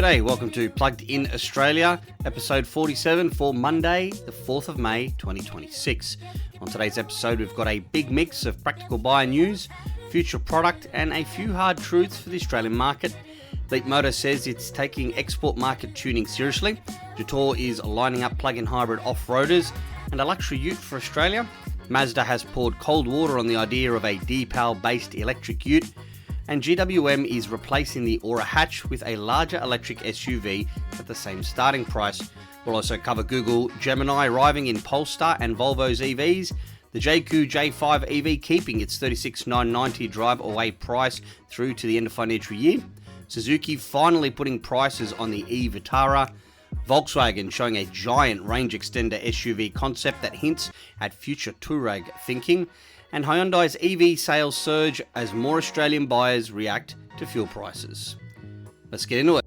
G'day, welcome to Plugged In Australia, episode 47 for Monday, the 4th of May, 2026. On today's episode, we've got a big mix of practical buyer news, future product, and a few hard truths for the Australian market. Leapmotor says it's taking export market tuning seriously. Jetour is lining up plug-in hybrid off-roaders and a luxury ute for Australia. Mazda has poured cold water on the idea of a Deepal-based electric ute. And GWM is replacing the Ora hatch with a larger electric SUV at the same starting price. We'll also cover Google Gemini arriving in Polestar and Volvo's EVs, the Jaecoo J5 EV keeping its $36,990 drive-away price through to the end of financial year, Suzuki finally putting prices on the Vitara, Volkswagen showing a giant range extender SUV concept that hints at future Touareg thinking, and Hyundai's EV sales surge as more Australian buyers react to fuel prices. Let's get into it.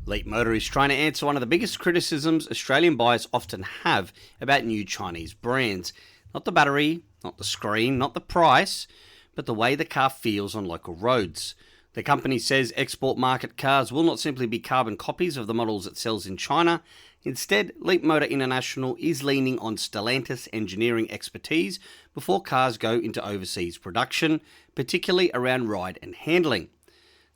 Leapmotor is trying to answer one of the biggest criticisms Australian buyers often have about new Chinese brands. Not the battery, not the screen, not the price, but the way the car feels on local roads. The company says export market cars will not simply be carbon copies of the models it sells in China. Instead, Leapmotor International is leaning on Stellantis engineering expertise before cars go into overseas production, particularly around ride and handling.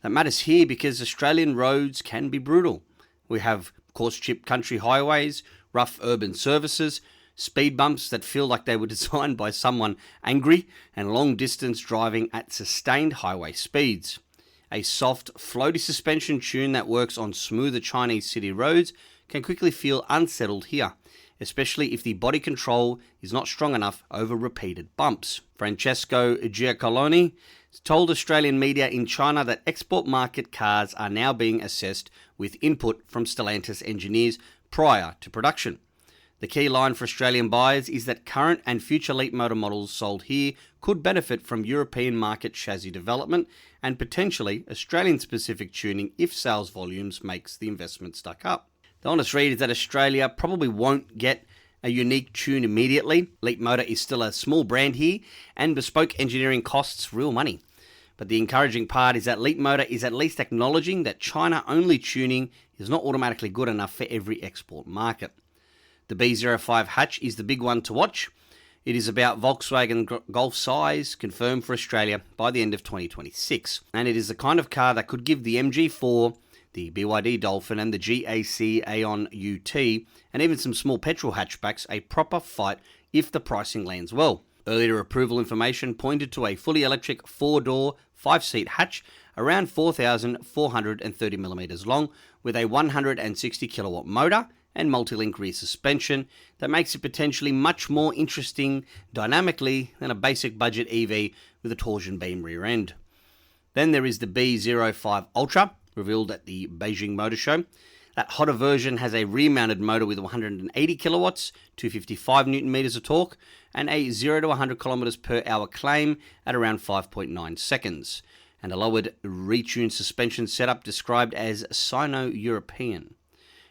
That matters here because Australian roads can be brutal. We have coarse-chipped country highways, rough urban services, speed bumps that feel like they were designed by someone angry, and long-distance driving at sustained highway speeds. A soft, floaty suspension tune that works on smoother Chinese city roads can quickly feel unsettled here, especially if the body control is not strong enough over repeated bumps. Francesco Giacalone told Australian media in China that export market cars are now being assessed with input from Stellantis engineers prior to production. The key line for Australian buyers is that current and future Leapmotor models sold here could benefit from European market chassis development and potentially Australian-specific tuning if sales volumes makes the investment stack up. The honest read is that Australia probably won't get a unique tune immediately. Leapmotor is still a small brand here, and bespoke engineering costs real money. But the encouraging part is that Leapmotor is at least acknowledging that China-only tuning is not automatically good enough for every export market. The B05 hatch is the big one to watch. It is about Volkswagen Golf size, confirmed for Australia by the end of 2026. And it is the kind of car that could give the MG4, the BYD Dolphin and the GAC Aeon UT, and even some small petrol hatchbacks a proper fight if the pricing lands well. Earlier approval information pointed to a fully electric 4-door, 5-seat hatch around 4,430mm long with a 160 kilowatt motor and multi-link rear suspension that makes it potentially much more interesting dynamically than a basic budget EV with a torsion beam rear end. Then there is the B05 Ultra, revealed at the Beijing Motor Show. That hotter version has a rear-mounted motor with 180 kilowatts, 255 newton meters of torque, and a 0 to 100 kilometers per hour claim at around 5.9 seconds, and a lowered retuned suspension setup described as Sino-European.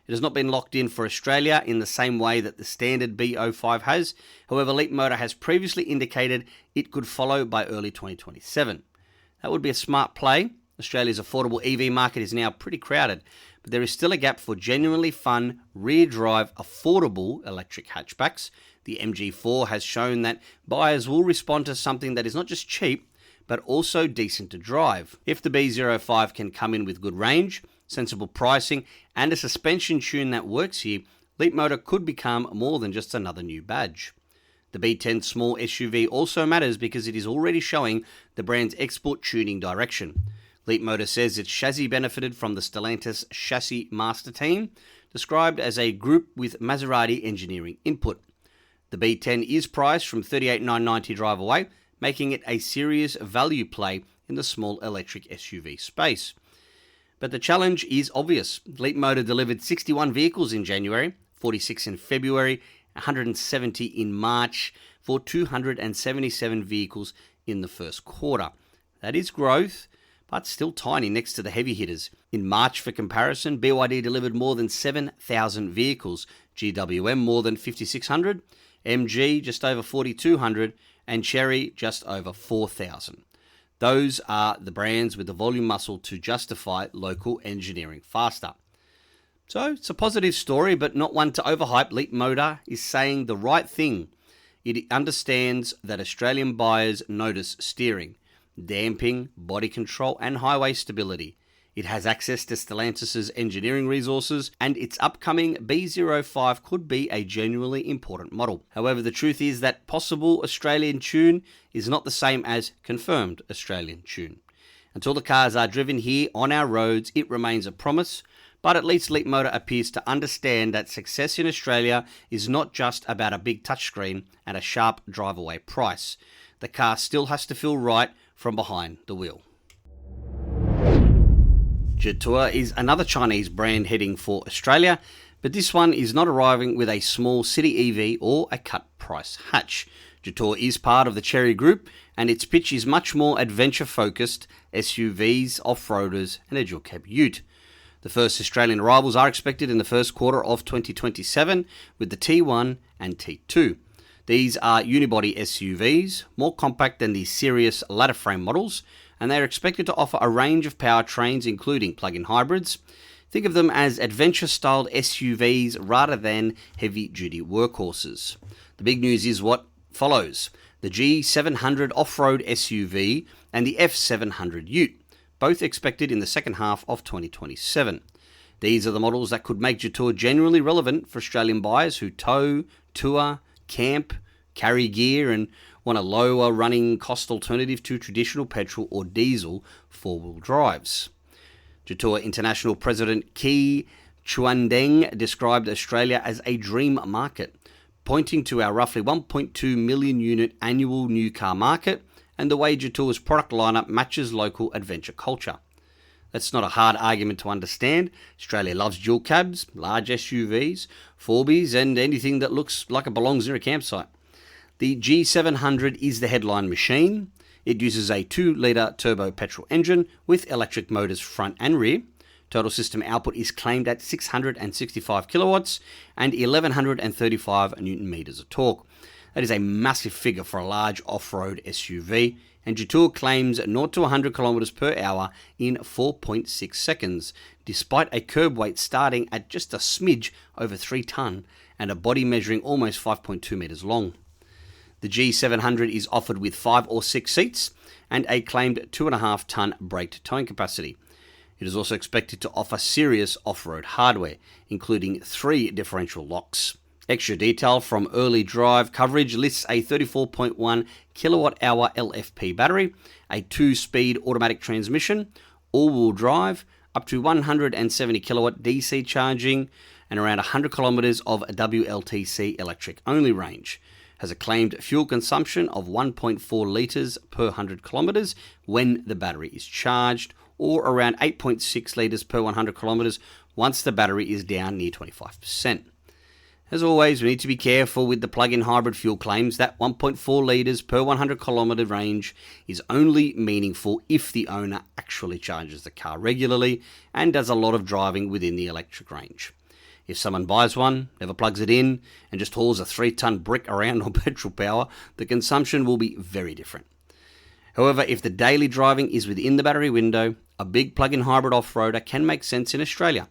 It has not been locked in for Australia in the same way that the standard B05 has. However, Leapmotor has previously indicated it could follow by early 2027. That would be a smart play. Australia's affordable EV market is now pretty crowded, but there is still a gap for genuinely fun, rear-drive, affordable electric hatchbacks. The MG4 has shown that buyers will respond to something that is not just cheap, but also decent to drive. If the B05 can come in with good range, sensible pricing, and a suspension tune that works here, Leapmotor could become more than just another new badge. The B10 small SUV also matters because it is already showing the brand's export tuning direction. Leapmotor says its chassis benefited from the Stellantis chassis master team, described as a group with Maserati engineering input. The B10 is priced from $38,990 drive away, making it a serious value play in the small electric SUV space. But the challenge is obvious. Leapmotor delivered 61 vehicles in January, 46 in February, 170 in March, for 277 vehicles in the first quarter. That is growth, but still tiny next to the heavy hitters. In March, for comparison, BYD delivered more than 7,000 vehicles, GWM more than 5,600, MG just over 4,200, and Chery just over 4,000. Those are the brands with the volume muscle to justify local engineering faster. So it's a positive story, but not one to overhype. Leapmotor is saying the right thing. It understands that Australian buyers notice steering, damping, body control, and highway stability. It has access to Stellantis' engineering resources, and its upcoming B05 could be a genuinely important model. However, the truth is that possible Australian tune is not the same as confirmed Australian tune. Until the cars are driven here on our roads, it remains a promise, but at least Leapmotor appears to understand that success in Australia is not just about a big touchscreen and a sharp drive-away price. The car still has to feel right from behind the wheel. Jetour is another Chinese brand heading for Australia, but this one is not arriving with a small city EV or a cut-price hatch. Jetour is part of the Chery Group, and its pitch is much more adventure-focused, SUVs, off-roaders, and a dual-cab ute. The first Australian arrivals are expected in the first quarter of 2027 with the T1 and T2. These are unibody SUVs, more compact than the serious ladder frame models, and they are expected to offer a range of powertrains including plug-in hybrids. Think of them as adventure-styled SUVs rather than heavy-duty workhorses. The big news is what follows: the G700 off-road SUV and the F700 ute, both expected in the second half of 2027. These are the models that could make Jetour genuinely relevant for Australian buyers who tow, tour, camp, carry gear, and want a lower running cost alternative to traditional petrol or diesel four-wheel drives. Jetour International President Ki Chuandeng described Australia as a dream market, pointing to our roughly 1.2 million unit annual new car market and the way Jetour's product lineup matches local adventure culture. That's not a hard argument to understand. Australia loves dual cabs, large SUVs, 4Bs, and anything that looks like it belongs near a campsite. The G700 is the headline machine. It uses a 2-litre turbo petrol engine with electric motors front and rear. Total system output is claimed at 665 kilowatts and 1135 newton meters of torque. That is a massive figure for a large off-road SUV, and Jetour claims 0 to 100 kilometers per hour in 4.6 seconds, despite a curb weight starting at just a smidge over 3 tonne and a body measuring almost 5.2 meters long. The G700 is offered with 5 or 6 seats and a claimed 2.5 tonne braked towing capacity. It is also expected to offer serious off-road hardware, including 3 differential locks. Extra detail from early drive coverage lists a 34.1 kilowatt-hour LFP battery, a 2-speed automatic transmission, all-wheel drive, up to 170 kilowatt DC charging, and around 100 kilometers of WLTC electric-only range. Has a claimed fuel consumption of 1.4 litres per 100 kilometers when the battery is charged, or around 8.6 litres per 100 kilometers once the battery is down near 25%. As always, we need to be careful with the plug-in hybrid fuel claims that 1.4 litres per 100 kilometre range is only meaningful if the owner actually charges the car regularly and does a lot of driving within the electric range. If someone buys one, never plugs it in, and just hauls a 3-tonne brick around on petrol power, the consumption will be very different. However, if the daily driving is within the battery window, a big plug-in hybrid off-roader can make sense in Australia.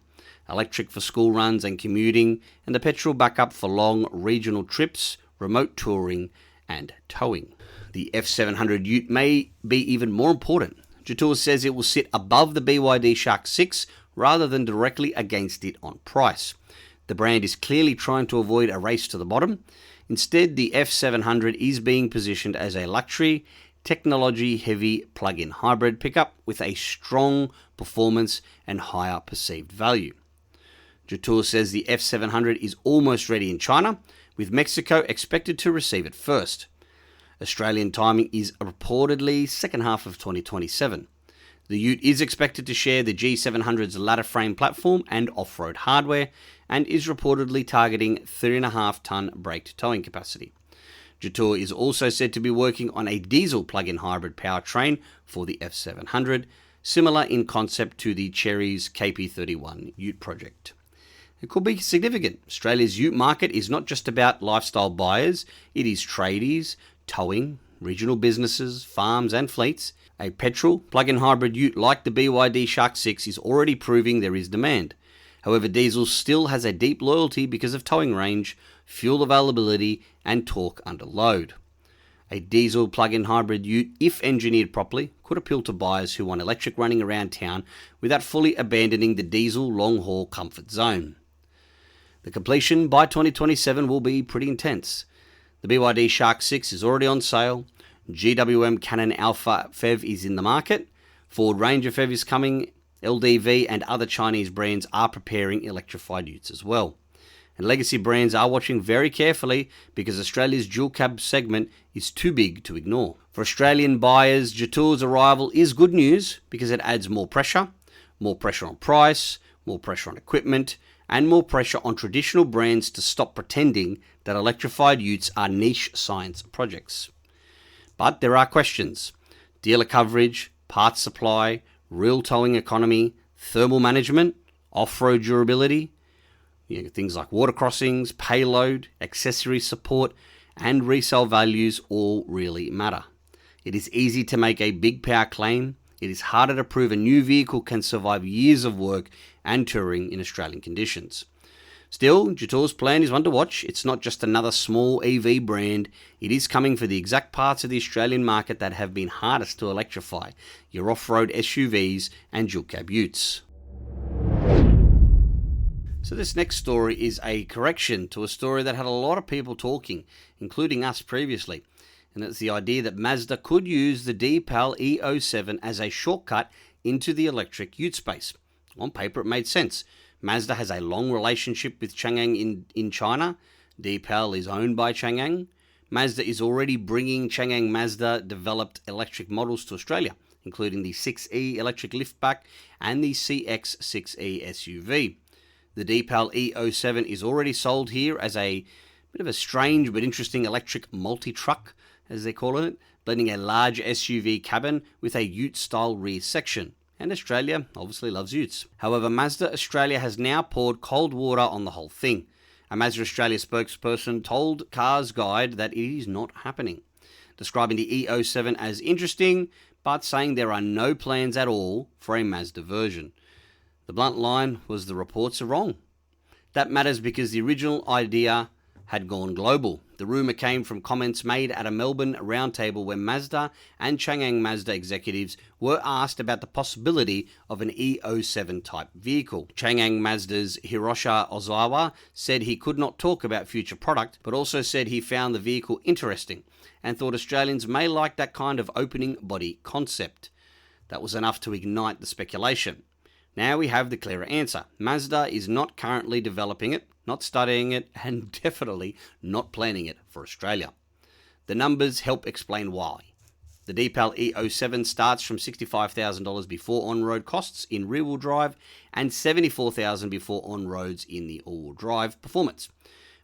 Electric for school runs and commuting, and the petrol backup for long regional trips, remote touring, and towing. The F700 ute may be even more important. Jetour says it will sit above the BYD Shark 6 rather than directly against it on price. The brand is clearly trying to avoid a race to the bottom. Instead, the F700 is being positioned as a luxury, technology-heavy plug-in hybrid pickup with a strong performance and higher perceived value. Jetour says the F700 is almost ready in China, with Mexico expected to receive it first. Australian timing is reportedly second half of 2027. The ute is expected to share the G700's ladder frame platform and off-road hardware, and is reportedly targeting 3.5-tonne braked towing capacity. Jetour is also said to be working on a diesel plug-in hybrid powertrain for the F700, similar in concept to the Chery's KP31 ute project. It could be significant. Australia's ute market is not just about lifestyle buyers, it is tradies, towing, regional businesses, farms and fleets. A petrol plug-in hybrid ute like the BYD Shark 6 is already proving there is demand. However, diesel still has a deep loyalty because of towing range, fuel availability, and torque under load. A diesel plug-in hybrid ute, if engineered properly, could appeal to buyers who want electric running around town without fully abandoning the diesel long-haul comfort zone. The completion by 2027 will be pretty intense. The BYD Shark 6 is already on sale. GWM Canon Alpha PHEV is in the market. Ford Ranger PHEV is coming. LDV and other Chinese brands are preparing electrified utes as well. And legacy brands are watching very carefully because Australia's dual cab segment is too big to ignore. For Australian buyers, Jetour's arrival is good news because it adds more pressure on price, more pressure on equipment, and more pressure on traditional brands to stop pretending that electrified utes are niche science projects. But there are questions. Dealer coverage, parts supply, real towing economy, thermal management, off-road durability, things like water crossings, payload, accessory support, and resale values all really matter. It is easy to make a big power claim. It is harder to prove a new vehicle can survive years of work and touring in Australian conditions. Still, Jetour's plan is one to watch. It's not just another small EV brand. It is coming for the exact parts of the Australian market that have been hardest to electrify, your off-road SUVs and dual cab utes. So this next story is a correction to a story that had a lot of people talking, including us previously. And it's the idea that Mazda could use the Deepal E07 as a shortcut into the electric ute space. On paper, it made sense. Mazda has a long relationship with Changan in China. Deepal is owned by Changan. Mazda is already bringing Changan Mazda developed electric models to Australia, including the 6E electric liftback and the CX-6E SUV. The Deepal E07 is already sold here as a bit of a strange but interesting electric multi-truck, as they call it, blending a large SUV cabin with a ute-style rear section. And Australia obviously loves utes. However, Mazda Australia has now poured cold water on the whole thing. A Mazda Australia spokesperson told Cars Guide that it is not happening, describing the E07 as interesting, but saying there are no plans at all for a Mazda version. The blunt line was the reports are wrong. That matters because the original idea had gone global. The rumour came from comments made at a Melbourne roundtable where Mazda and Changan Mazda executives were asked about the possibility of an E07 type vehicle. Changan Mazda's Hiroshi Ozawa said he could not talk about future product, but also said he found the vehicle interesting and thought Australians may like that kind of opening body concept. That was enough to ignite the speculation. Now we have the clearer answer. Mazda is not currently developing it, not studying it, and definitely not planning it for Australia. The numbers help explain why. The Deepal E07 starts from $65,000 before on-road costs in rear-wheel drive and $74,000 before on-roads in the all-wheel drive performance.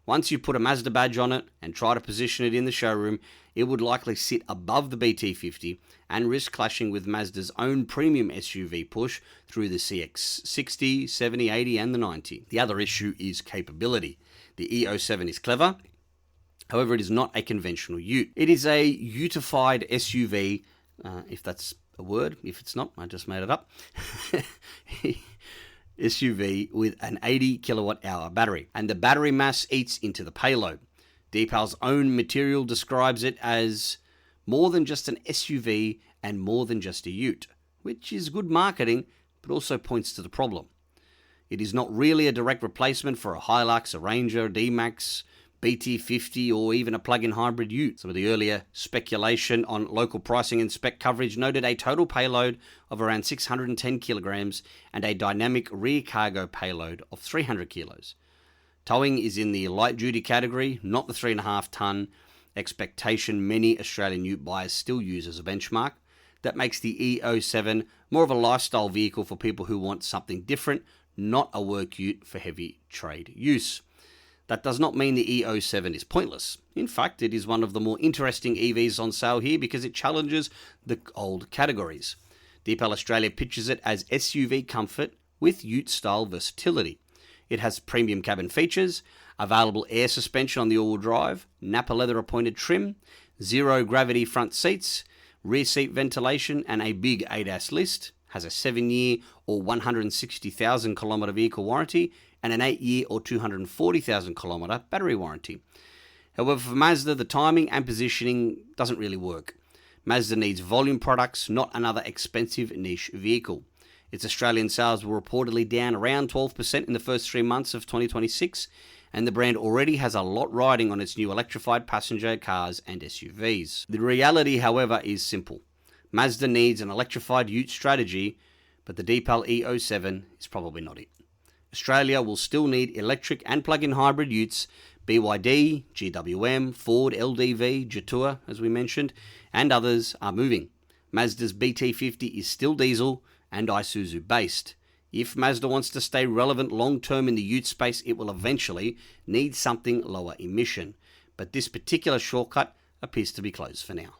Once you put a Mazda badge on it and try to position it in the showroom, it would likely sit above the BT50 and risk clashing with Mazda's own premium SUV push through the CX-60, 70, 80 and the 90. The other issue is capability. The E07 is clever, however it is not a conventional ute. It is a utified SUV, if that's a word. If it's not, I just made it up. SUV with an 80 kilowatt hour battery, and the battery mass eats into the payload. Deepal's own material describes it as more than just an SUV and more than just a ute, which is good marketing, but also points to the problem. It is not really a direct replacement for a Hilux, a Ranger, D-Max, BT50, or even a plug-in hybrid ute. Some of the earlier speculation on local pricing and spec coverage noted a total payload of around 610 kilograms and a dynamic rear cargo payload of 300 kilos. Towing is in the light-duty category, not the 3.5 tonne expectation many Australian ute buyers still use as a benchmark. That makes the E07 more of a lifestyle vehicle for people who want something different, not a work ute for heavy trade use. That does not mean the E07 is pointless. In fact, it is one of the more interesting EVs on sale here because it challenges the old categories. Deepal Australia pitches it as SUV comfort with ute-style versatility. It has premium cabin features, available air suspension on the all-wheel drive, Napa leather appointed trim, zero-gravity front seats, rear seat ventilation, and a big ADAS list, has a 7-year or 160,000 kilometre vehicle warranty, and an 8-year or 240,000 kilometre battery warranty. However, for Mazda, the timing and positioning doesn't really work. Mazda needs volume products, not another expensive niche vehicle. Its Australian sales were reportedly down around 12% in the first 3 months of 2026, and the brand already has a lot riding on its new electrified passenger cars and SUVs. The reality, however, is simple. Mazda needs an electrified ute strategy, but the Deepal E07 is probably not it. Australia will still need electric and plug-in hybrid utes. BYD, GWM, Ford, LDV, Jetour, as we mentioned, and others are moving. Mazda's BT50 is still diesel and Isuzu based. If Mazda wants to stay relevant long-term in the ute space, it will eventually need something lower emission. But this particular shortcut appears to be closed for now.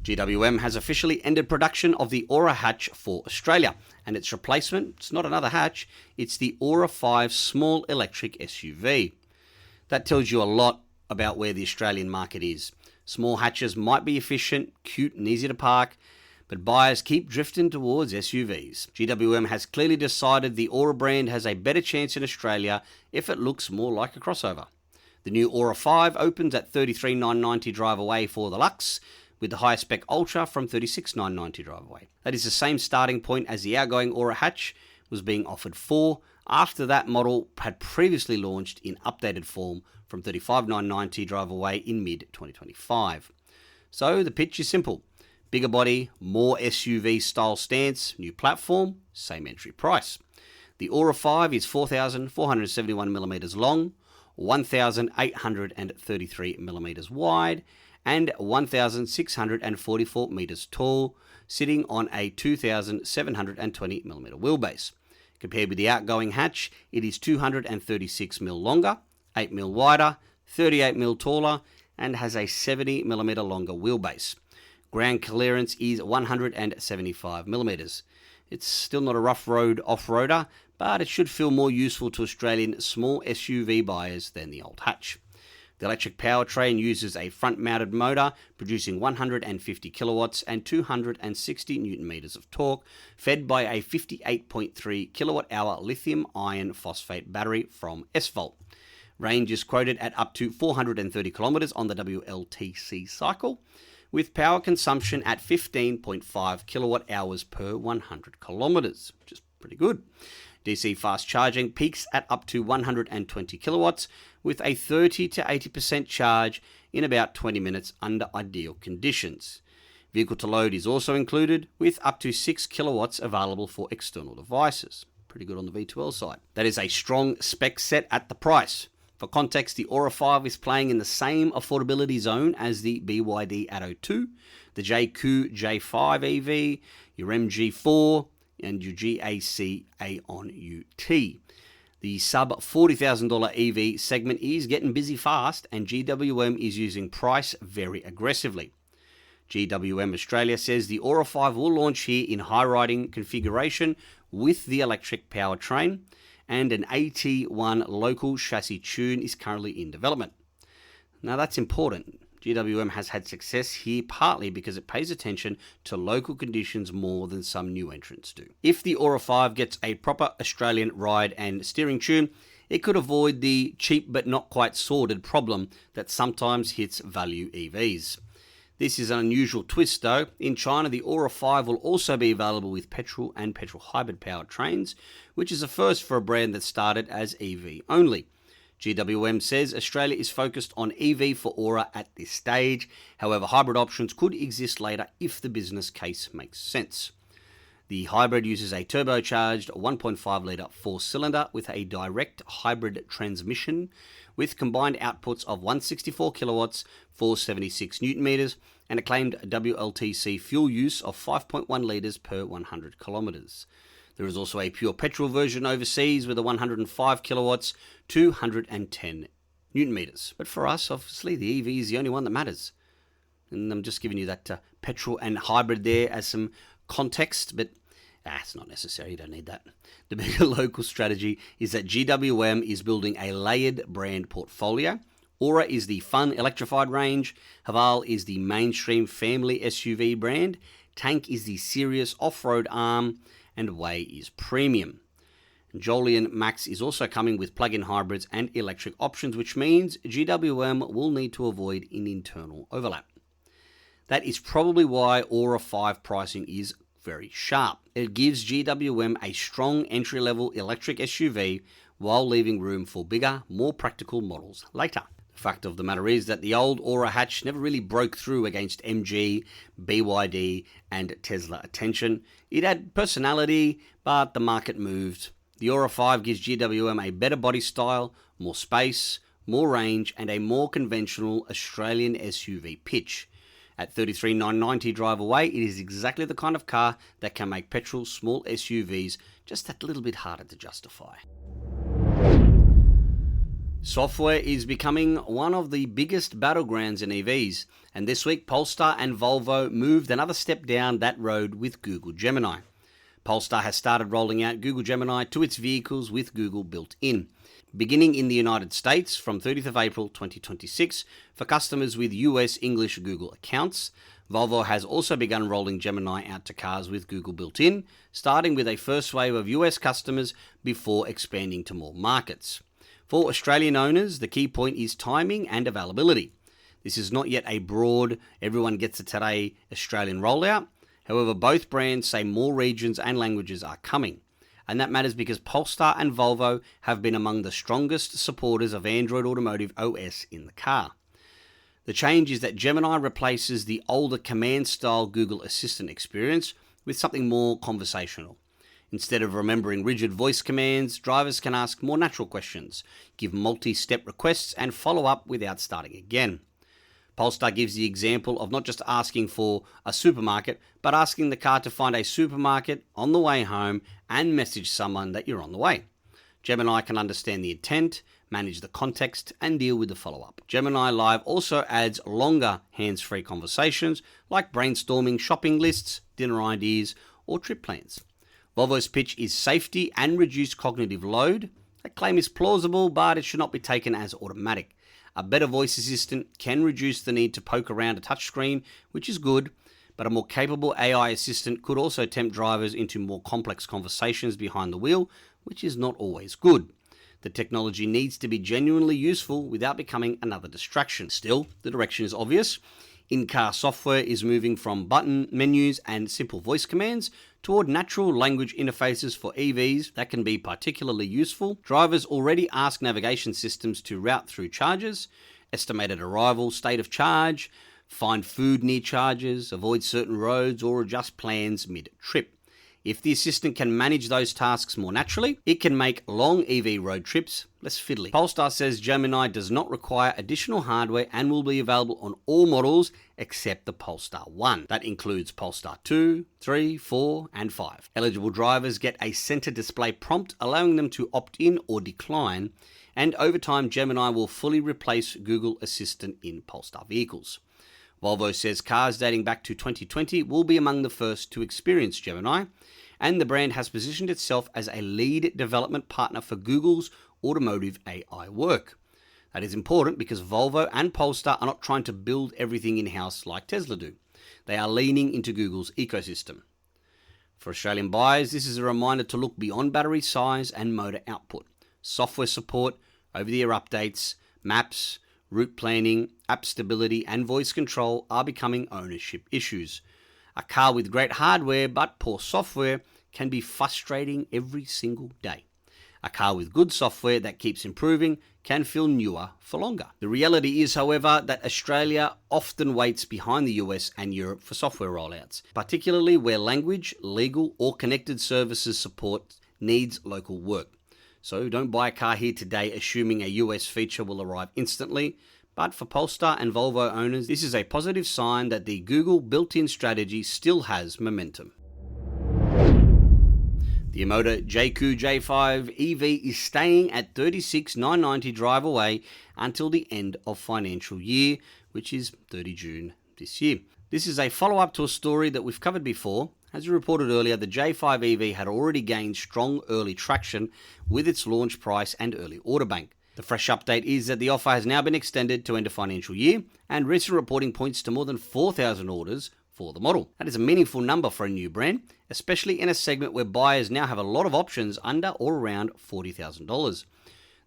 GWM has officially ended production of the Ora hatch for Australia, and its replacement, it's not another hatch, it's the Ora 5 small electric SUV. That tells you a lot about where the Australian market is. Small hatches might be efficient, cute and easy to park, but buyers keep drifting towards SUVs. GWM has clearly decided the Ora brand has a better chance in Australia if it looks more like a crossover. The new Ora 5 opens at $33,990 drive away for the Luxe, with the higher spec Ultra from $36,990 drive away. That is the same starting point as the outgoing Ora hatch was being offered for, after that model had previously launched in updated form from $35,990 drive away in mid-2025. So the pitch is simple. Bigger body, more SUV style stance, new platform, same entry price. The Ora 5 is 4,471mm long, 1,833mm wide, and 1,644 meters tall, sitting on a 2,720mm wheelbase. Compared with the outgoing hatch, it is 236mm longer, 8mm wider, 38mm taller, and has a 70mm longer wheelbase. Ground clearance is 175mm. It's still not a rough road off-roader, but it should feel more useful to Australian small SUV buyers than the old hatch. The electric powertrain uses a front-mounted motor producing 150 kilowatts and 260 newton meters of torque, fed by a 58.3 kilowatt-hour lithium iron phosphate battery from S-Volt. Range is quoted at up to 430 kilometers on the WLTC cycle, with power consumption at 15.5 kilowatt hours per 100 kilometers, which is pretty good. DC fast charging peaks at up to 120 kilowatts, with a 30 to 80% charge in about 20 minutes under ideal conditions. Vehicle to load is also included, with up to 6 kilowatts available for external devices. Pretty good on the V2L side. That is a strong spec set at the price. For context, the Ora 5 is playing in the same affordability zone as the BYD Atto 2, the Jaecoo J5 EV, your MG4, and your GAC Aon UT. The sub $40,000 EV segment is getting busy fast, and GWM is using price very aggressively. GWM Australia says the Ora 5 will launch here in high-riding configuration with the electric powertrain, and an AT1 local chassis tune is currently in development. Now that's important. GWM has had success here partly because it pays attention to local conditions more than some new entrants do. If the Ora 5 gets a proper Australian ride and steering tune, it could avoid the cheap but not quite sorted problem that sometimes hits value EVs. This is an unusual twist though. In China, the Ora 5 will also be available with petrol and petrol hybrid powertrains, which is a first for a brand that started as EV only. GWM says Australia is focused on EV for Ora at this stage. However, hybrid options could exist later if the business case makes sense. The hybrid uses a turbocharged 1.5-litre four-cylinder with a direct hybrid transmission with combined outputs of 164 kilowatts, 476 newton meters, and a claimed WLTC fuel use of 5.1 litres per 100 kilometres. There is also a pure petrol version overseas with a 105 kilowatts, 210 newton meters. But for us, obviously, the EV is the only one that matters. And I'm just giving you that petrol and hybrid there as some context, but it's not necessary. You don't need that. The bigger local strategy is that GWM is building a layered brand portfolio Ora is the fun electrified range, Haval is the mainstream family SUV brand, Tank is the serious off-road arm, and Way is premium. Jolion Max is also coming with plug-in hybrids and electric options, which means GWM will need to avoid an internal overlap. That is probably why Ora 5 pricing is very sharp. It gives GWM a strong entry-level electric SUV while leaving room for bigger, more practical models later. The fact of the matter is that the old Ora hatch never really broke through against MG, BYD, and Tesla attention. It had personality, but the market moved. The Ora 5 gives GWM a better body style, more space, more range, and a more conventional Australian SUV pitch. At $33,990 drive away, it is exactly the kind of car that can make petrol small SUVs just that little bit harder to justify. Software is becoming one of the biggest battlegrounds in EVs, and this week Polestar and Volvo moved another step down that road with Google Gemini. Polestar has started rolling out Google Gemini to its vehicles with Google built in, beginning in the United States from 30th of April 2026 for customers with US English Google accounts. Volvo has also begun rolling Gemini out to cars with Google built in, starting with a first wave of US customers before expanding to more markets. For Australian owners, the key point is timing and availability. This is not yet a broad, everyone gets it today Australian rollout. However, both brands say more regions and languages are coming. And that matters because Polestar and Volvo have been among the strongest supporters of Android Automotive OS in the car. The change is that Gemini replaces the older command-style Google Assistant experience with something more conversational. Instead of remembering rigid voice commands, drivers can ask more natural questions, give multi-step requests, and follow up without starting again. Polestar gives the example of not just asking for a supermarket, but asking the car to find a supermarket on the way home and message someone that you're on the way. Gemini can understand the intent, manage the context, and deal with the follow-up. Gemini Live also adds longer hands-free conversations like brainstorming shopping lists, dinner ideas, or trip plans. Volvo's pitch is safety and reduced cognitive load. That claim is plausible, but it should not be taken as automatic. A better voice assistant can reduce the need to poke around a touchscreen, which is good, but a more capable AI assistant could also tempt drivers into more complex conversations behind the wheel, which is not always good. The technology needs to be genuinely useful without becoming another distraction. Still, the direction is obvious. In-car software is moving from button menus and simple voice commands toward natural language interfaces for EVs that can be particularly useful. Drivers already ask navigation systems to route through charges, estimated arrival, state of charge, find food near charges, avoid certain roads, or adjust plans mid-trip. If the assistant can manage those tasks more naturally, it can make long EV road trips less fiddly. Polestar says Gemini does not require additional hardware and will be available on all models except the Polestar 1. That includes Polestar 2, 3, 4, and 5. Eligible drivers get a center display prompt allowing them to opt in or decline, and over time Gemini will fully replace Google Assistant in Polestar vehicles. Volvo says cars dating back to 2020 will be among the first to experience Gemini, and the brand has positioned itself as a lead development partner for Google's automotive AI work. That is important because Volvo and Polestar are not trying to build everything in-house like Tesla do. They are leaning into Google's ecosystem. For Australian buyers, this is a reminder to look beyond battery size and motor output. Software support, over-the-air updates, maps, route planning, app stability, and voice control are becoming ownership issues. A car with great hardware but poor software can be frustrating every single day. A car with good software that keeps improving can feel newer for longer. The reality is, however, that Australia often waits behind the US and Europe for software rollouts, particularly where language, legal, or connected services support needs local work. So don't buy a car here today assuming a US feature will arrive instantly. But for Polestar and Volvo owners, this is a positive sign that the Google built-in strategy still has momentum. The Omoda Jaecoo J5 EV is staying at $36,990 drive away until the end of financial year, which is 30 June this year. This is a follow-up to a story that we've covered before. As we reported earlier, the J5 EV had already gained strong early traction with its launch price and early order bank. The fresh update is that the offer has now been extended to end of financial year, and recent reporting points to more than 4,000 orders for the model. That is a meaningful number for a new brand, especially in a segment where buyers now have a lot of options under or around $40,000.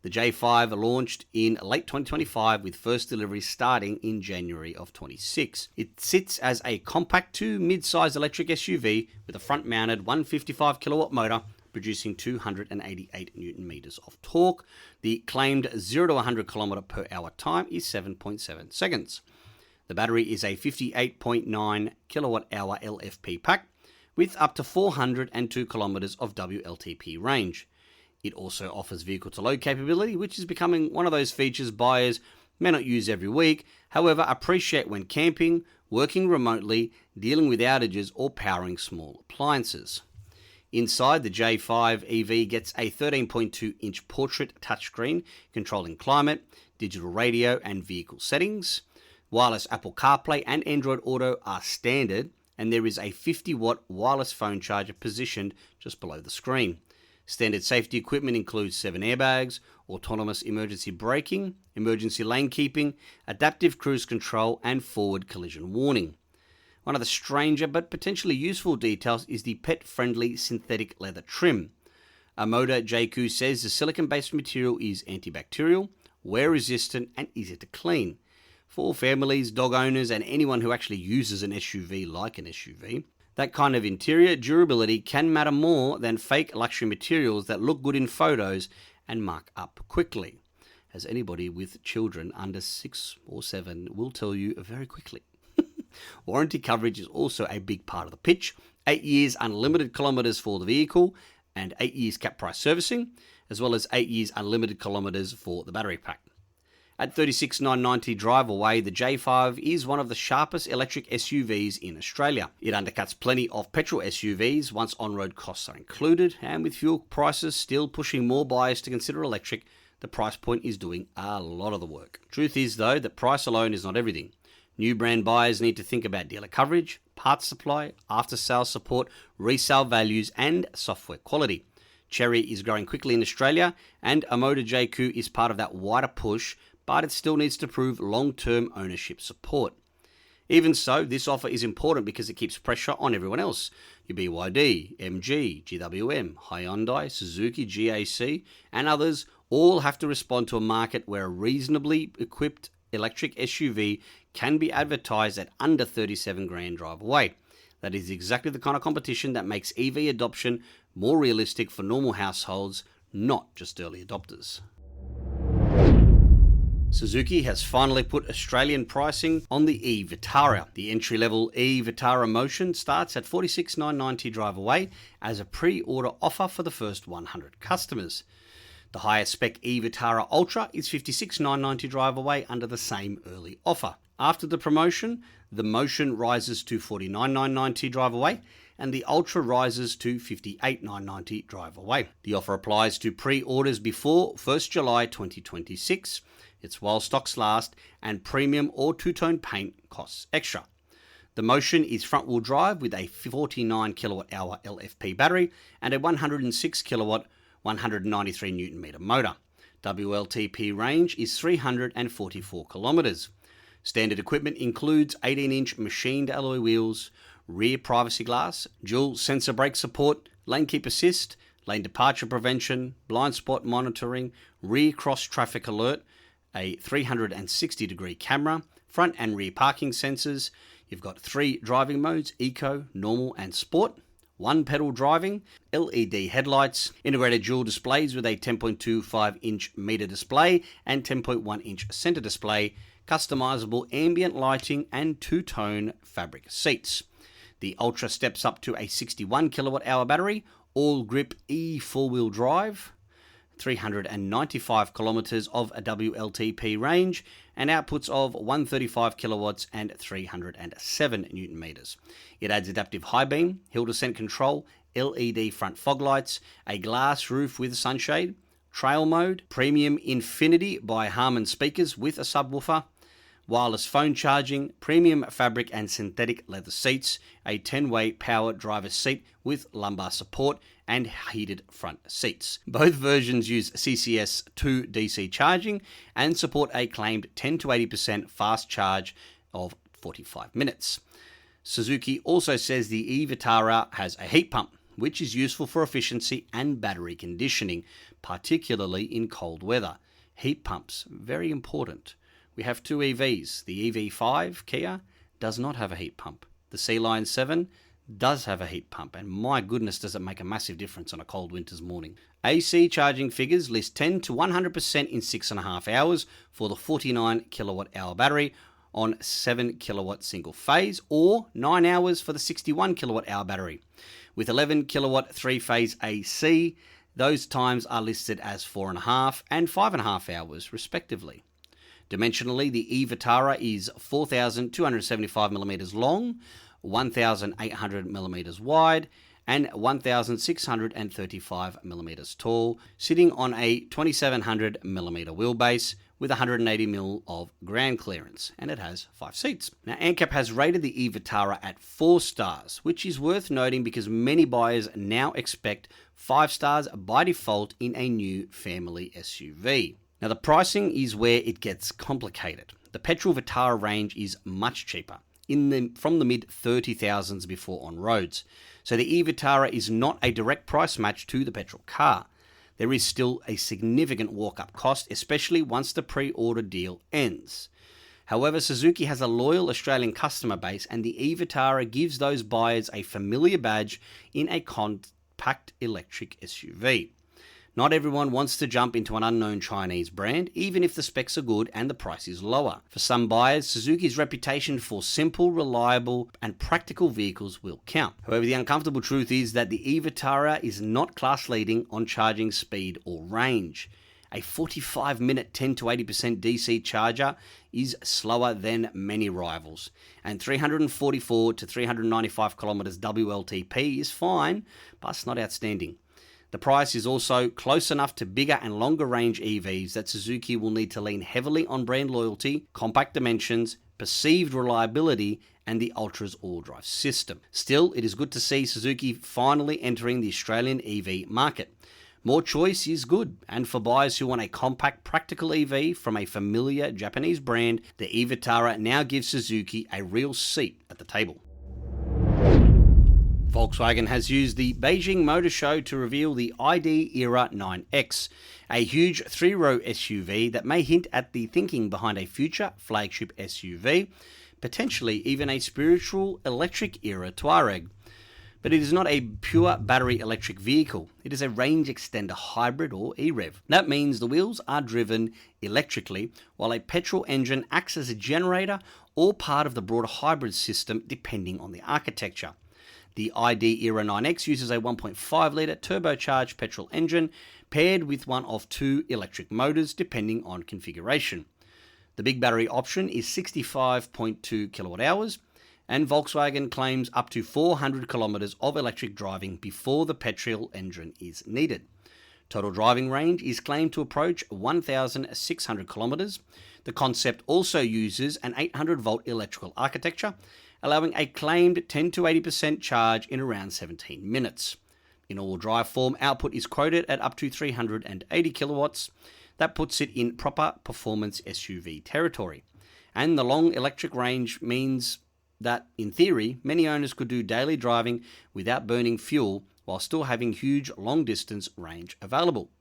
The J5 launched in late 2025 with first delivery starting in January of 26. It sits as a compact to mid-size electric SUV with a front-mounted 155 kilowatt motor producing 288 newton meters of torque. The claimed 0 to 100 kilometer per hour time is 7.7 seconds. The battery is a 58.9 kilowatt hour LFP pack with up to 402 kilometers of WLTP range. It also offers vehicle-to-load capability, which is becoming one of those features buyers may not use every week, however appreciate when camping, working remotely, dealing with outages, or powering small appliances. Inside, the J5 EV gets a 13.2-inch portrait touchscreen controlling climate, digital radio, and vehicle settings. Wireless Apple CarPlay and Android Auto are standard, and there is a 50-watt wireless phone charger positioned just below the screen. Standard safety equipment includes 7 airbags, autonomous emergency braking, emergency lane keeping, adaptive cruise control, and forward collision warning. One of the stranger but potentially useful details is the pet-friendly synthetic leather trim. Omoda Jaecoo says the silicon-based material is antibacterial, wear-resistant, and easy to clean. For families, dog owners, and anyone who actually uses an SUV like an SUV, that kind of interior durability can matter more than fake luxury materials that look good in photos and mark up quickly, as anybody with children under 6 or 7 will tell you very quickly. Warranty coverage is also a big part of the pitch. 8 years unlimited kilometers for the vehicle and 8 years cap price servicing, as well as 8 years unlimited kilometers for the battery pack. At $36,990 drive away, the J5 is one of the sharpest electric SUVs in Australia. It undercuts plenty of petrol SUVs once on-road costs are included, and with fuel prices still pushing more buyers to consider electric, the price point is doing a lot of the work. Truth is, though, that price alone is not everything. New brand buyers need to think about dealer coverage, parts supply, after-sales support, resale values, and software quality. Chery is growing quickly in Australia, and Omoda Jaecoo is part of that wider push, but it still needs to prove long-term ownership support. Even so, this offer is important because it keeps pressure on everyone else. Your BYD, MG, GWM, Hyundai, Suzuki, GAC, and others all have to respond to a market where a reasonably equipped electric SUV can be advertised at under 37 grand drive away. That is exactly the kind of competition that makes EV adoption more realistic for normal households, not just early adopters. Suzuki has finally put Australian pricing on the Vitara. The entry-level Vitara Motion starts at $46,990 drive away as a pre-order offer for the first 100 customers. The highest spec Vitara Ultra is $56,990 drive away under the same early offer. After the promotion, the Motion rises to $49,990 drive away and the Ultra rises to $58,990 drive away. The offer applies to pre-orders before 1st July 2026. It's while stocks last, and premium or two-tone paint costs extra. The Motion is front-wheel drive with a 49 kilowatt-hour LFP battery and a 106 kilowatt, 193 newton meter motor. WLTP range is 344 kilometers. Standard equipment includes 18-inch machined alloy wheels, rear privacy glass, dual sensor brake support, lane keep assist, lane departure prevention, blind spot monitoring, rear cross traffic alert, a 360-degree camera, front and rear parking sensors. You've got 3 driving modes, Eco, Normal and Sport, 1 pedal driving, LED headlights, integrated dual displays with a 10.25-inch meter display and 10.1-inch center display, customizable ambient lighting and two-tone fabric seats. The Ultra steps up to a 61 kilowatt-hour battery, all-grip E four-wheel drive, 395 kilometers of a WLTP range, and outputs of 135 kilowatts and 307 newton meters. It adds adaptive high beam, hill descent control, LED front fog lights, a glass roof with sunshade, trail mode, premium Infinity by Harman speakers with a subwoofer, wireless phone charging, premium fabric and synthetic leather seats, a 10-way power driver's seat with lumbar support, and heated front seats. Both versions use CCS2 DC charging and support a claimed 10 to 80% fast charge of 45 minutes. Suzuki also says the Vitara has a heat pump, which is useful for efficiency and battery conditioning, particularly in cold weather. Heat pumps, very important. We have two EVs. The EV5 Kia does not have a heat pump. The C-Line 7 does have a heat pump, and my goodness does it make a massive difference on a cold winter's morning. AC charging figures list 10 to 100% in 6.5 hours for the 49 kilowatt hour battery on 7 kilowatt single phase, or 9 hours for the 61 kilowatt hour battery. With 11 kilowatt 3-phase AC, those times are listed as 4.5 and 5.5 hours respectively. Dimensionally, the Vitara is 4,275mm long, 1,800mm wide, and 1,635mm tall, sitting on a 2,700mm wheelbase with 180mm of ground clearance, and it has 5 seats. Now, ANCAP has rated the Vitara at 4 stars, which is worth noting because many buyers now expect 5 stars by default in a new family SUV. Now, the pricing is where it gets complicated. The petrol Vitara range is much cheaper, from the mid-30,000s before on roads. So the Vitara is not a direct price match to the petrol car. There is still a significant walk-up cost, especially once the pre-order deal ends. However, Suzuki has a loyal Australian customer base, and the Vitara gives those buyers a familiar badge in a compact electric SUV. Not everyone wants to jump into an unknown Chinese brand, even if the specs are good and the price is lower. For some buyers, Suzuki's reputation for simple, reliable, and practical vehicles will count. However, the uncomfortable truth is that the Vitara is not class-leading on charging speed or range. A 45-minute 10 to 80% DC charger is slower than many rivals, and 344 to 395 kilometers WLTP is fine, but it's not outstanding. The price is also close enough to bigger and longer range EVs that Suzuki will need to lean heavily on brand loyalty, compact dimensions, perceived reliability, and the Ultra's all-drive system. Still, it is good to see Suzuki finally entering the Australian EV market. More choice is good, and for buyers who want a compact, practical EV from a familiar Japanese brand, the Vitara now gives Suzuki a real seat at the table. Volkswagen has used the Beijing Motor Show to reveal the ID.Era 9X, a huge 3-row SUV that may hint at the thinking behind a future flagship SUV, potentially even a spiritual electric era Touareg. But it is not a pure battery electric vehicle. It is a range extender hybrid or EREV. That means the wheels are driven electrically, while a petrol engine acts as a generator or part of the broader hybrid system depending on the architecture. The ID.Era 9X uses a 1.5-litre turbocharged petrol engine paired with one of 2 electric motors depending on configuration. The big battery option is 65.2 kilowatt hours, and Volkswagen claims up to 400 kilometers of electric driving before the petrol engine is needed. Total driving range is claimed to approach 1,600 kilometers. The concept also uses an 800-volt electrical architecture, allowing a claimed 10 to 80% charge in around 17 minutes. In all drive form, output is quoted at up to 380 kilowatts. That puts it in proper performance SUV territory. And the long electric range means that, in theory, many owners could do daily driving without burning fuel while still having huge long-distance range available.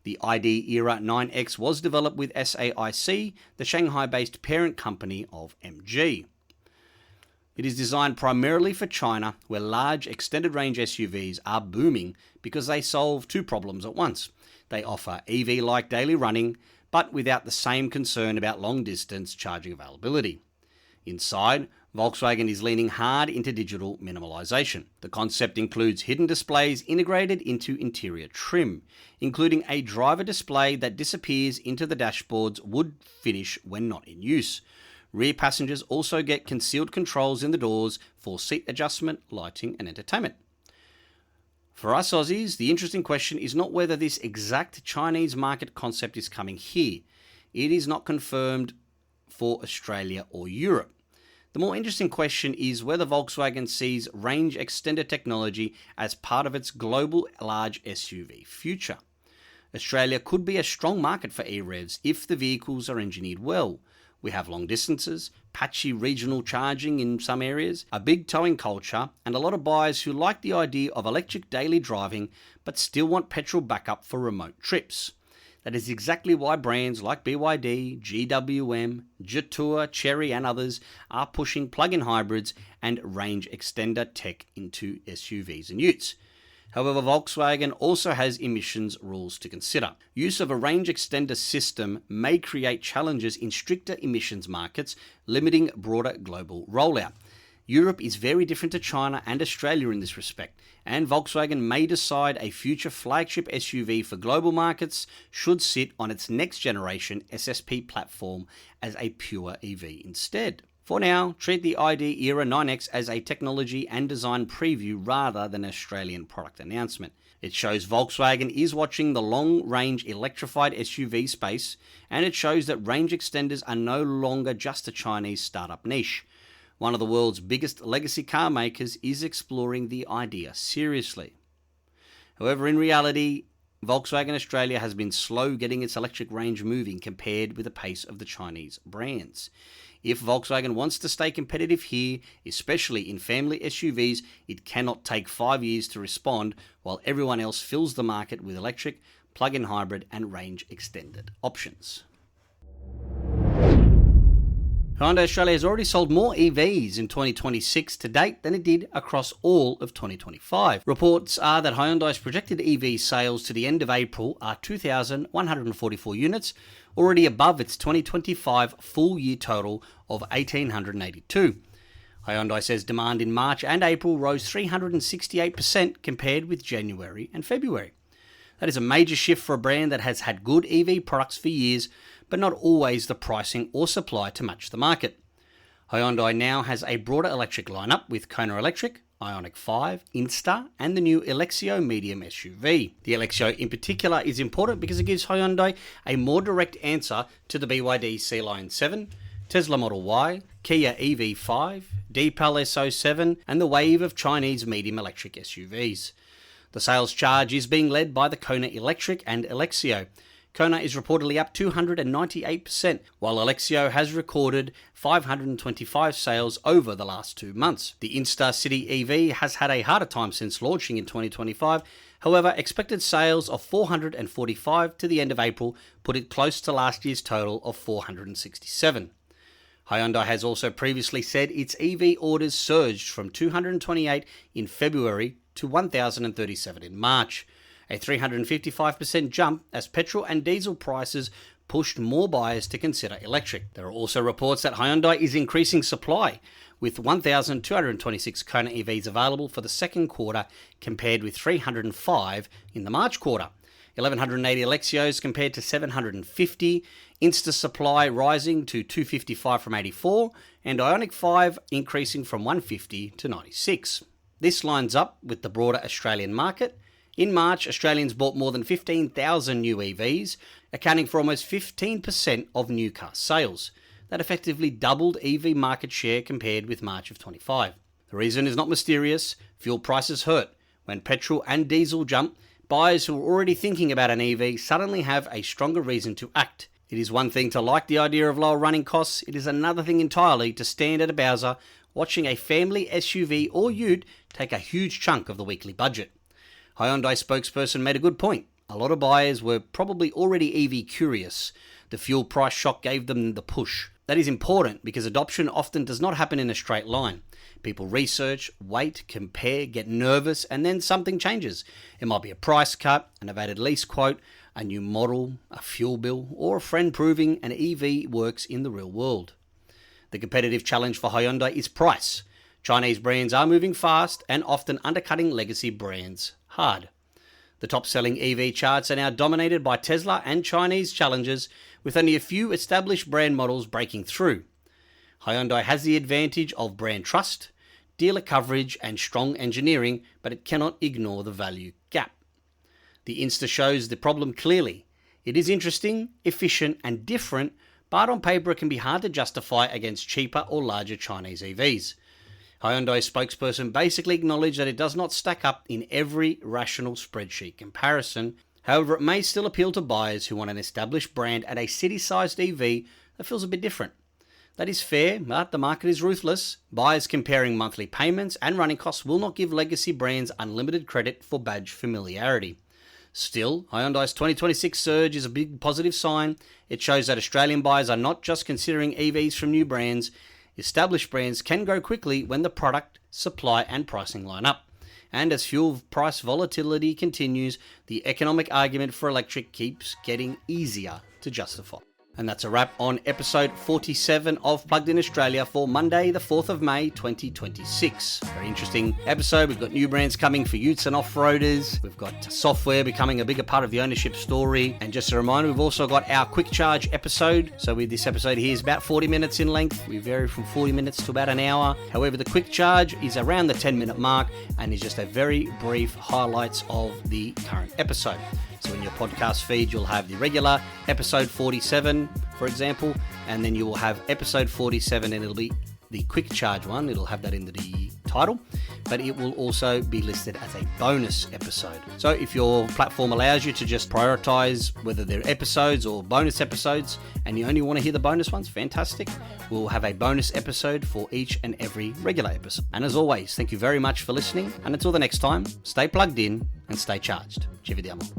The ID.Era 9X was developed with SAIC, the Shanghai-based parent company of MG. It is designed primarily for China, where large extended range SUVs are booming because they solve 2 problems at once. They offer EV-like daily running, but without the same concern about long-distance charging availability. Inside, Volkswagen is leaning hard into digital minimalisation. The concept includes hidden displays integrated into interior trim, including a driver display that disappears into the dashboard's wood finish when not in use. Rear passengers also get concealed controls in the doors for seat adjustment, lighting, and entertainment. For us Aussies, the interesting question is not whether this exact Chinese market concept is coming here. It is not confirmed for Australia or Europe. The more interesting question is whether Volkswagen sees range extender technology as part of its global large SUV future. Australia could be a strong market for EREVs if the vehicles are engineered well. We have long distances, patchy regional charging in some areas, a big towing culture, and a lot of buyers who like the idea of electric daily driving but still want petrol backup for remote trips. That is exactly why brands like BYD, GWM, Jetour, Chery and others are pushing plug-in hybrids and range extender tech into SUVs and utes. However, Volkswagen also has emissions rules to consider. Use of a range extender system may create challenges in stricter emissions markets, limiting broader global rollout. Europe is very different to China and Australia in this respect, and Volkswagen may decide a future flagship SUV for global markets should sit on its next generation SSP platform as a pure EV instead. For now, treat the ID.Era 9X as a technology and design preview rather than an Australian product announcement. It shows Volkswagen is watching the long-range electrified SUV space, and it shows that range extenders are no longer just a Chinese startup niche. One of the world's biggest legacy car makers is exploring the idea seriously. However, in reality, Volkswagen Australia has been slow getting its electric range moving compared with the pace of the Chinese brands. If Volkswagen wants to stay competitive here, especially in family SUVs, it cannot take 5 years to respond while everyone else fills the market with electric, plug-in hybrid and range extended options. Hyundai Australia has already sold more EVs in 2026 to date than it did across all of 2025. Reports are that Hyundai's projected EV sales to the end of April are 2,144 units, already above its 2025 full-year total of 1,882. Hyundai says demand in March and April rose 368% compared with January and February. That is a major shift for a brand that has had good EV products for years, but not always the pricing or supply to match the market. Hyundai now has a broader electric lineup with Kona Electric, Ioniq 5, Instar, and the new Elexio medium SUV. The Elexio in particular is important because it gives Hyundai a more direct answer to the BYD Sea-Line 7, Tesla Model Y, Kia EV5, Deepal E07, and the wave of Chinese medium electric SUVs. The sales charge is being led by the Kona Electric and Elexio. Kona is reportedly up 298%, while Elexio has recorded 525 sales over the last 2 months. The Instar City EV has had a harder time since launching in 2025. However, expected sales of 445 to the end of April put it close to last year's total of 467. Hyundai has also previously said its EV orders surged from 228 in February to 1,037 in March, a 355% jump as petrol and diesel prices pushed more buyers to consider electric. There are also reports that Hyundai is increasing supply, with 1,226 Kona EVs available for the second quarter compared with 305 in the March quarter. 1,180 Alexios compared to 750, Insta supply rising to 255 from 84, and Ioniq 5 increasing from 150 to 96. This lines up with the broader Australian market. In March, Australians bought more than 15,000 new EVs, accounting for almost 15% of new car sales. That effectively doubled EV market share compared with March of 25. The reason is not mysterious. Fuel prices hurt. When petrol and diesel jump, buyers who are already thinking about an EV suddenly have a stronger reason to act. It is one thing to like the idea of lower running costs. It is another thing entirely to stand at a Bowser watching a family SUV or ute take a huge chunk of the weekly budget. Hyundai spokesperson made a good point. A lot of buyers were probably already EV curious. The fuel price shock gave them the push. That is important because adoption often does not happen in a straight line. People research, wait, compare, get nervous, and then something changes. It might be a price cut, an evaded lease quote, a new model, a fuel bill, or a friend proving an EV works in the real world. The competitive challenge for Hyundai is price. Chinese brands are moving fast and often undercutting legacy brands hard. The top-selling EV charts are now dominated by Tesla and Chinese challengers, with only a few established brand models breaking through. Hyundai has the advantage of brand trust, dealer coverage, and strong engineering, but it cannot ignore the value gap. The Insta shows the problem clearly. It is interesting, efficient, and different, but on paper it can be hard to justify against cheaper or larger Chinese EVs. Hyundai's spokesperson basically acknowledged that it does not stack up in every rational spreadsheet comparison. However, it may still appeal to buyers who want an established brand at a city-sized EV that feels a bit different. That is fair, but the market is ruthless. Buyers comparing monthly payments and running costs will not give legacy brands unlimited credit for badge familiarity. Still, Hyundai's 2026 surge is a big positive sign. It shows that Australian buyers are not just considering EVs from new brands. Established brands can go quickly when the product, supply and pricing line up. And as fuel price volatility continues, the economic argument for electric keeps getting easier to justify. And that's a wrap on episode 47 of Plugged In Australia for Monday, the 4th of May, 2026. Very interesting episode. We've got new brands coming for utes and off-roaders. We've got software becoming a bigger part of the ownership story. And just a reminder, we've also got our quick charge episode. So with this episode here is about 40 minutes in length. We vary from 40 minutes to about an hour. However, the quick charge is around the 10-minute mark and is just a very brief highlights of the current episode. So in your podcast feed, you'll have the regular episode 47, for example, and then you will have episode 47 and it'll be the quick charge one. It'll have that in the title, but it will also be listed as a bonus episode. So if your platform allows you to just prioritize whether they're episodes or bonus episodes, and you only want to hear the bonus ones, fantastic. We'll have a bonus episode for each and every regular episode. And as always, thank you very much for listening. And until the next time, stay plugged in and stay charged. Ci vediamo.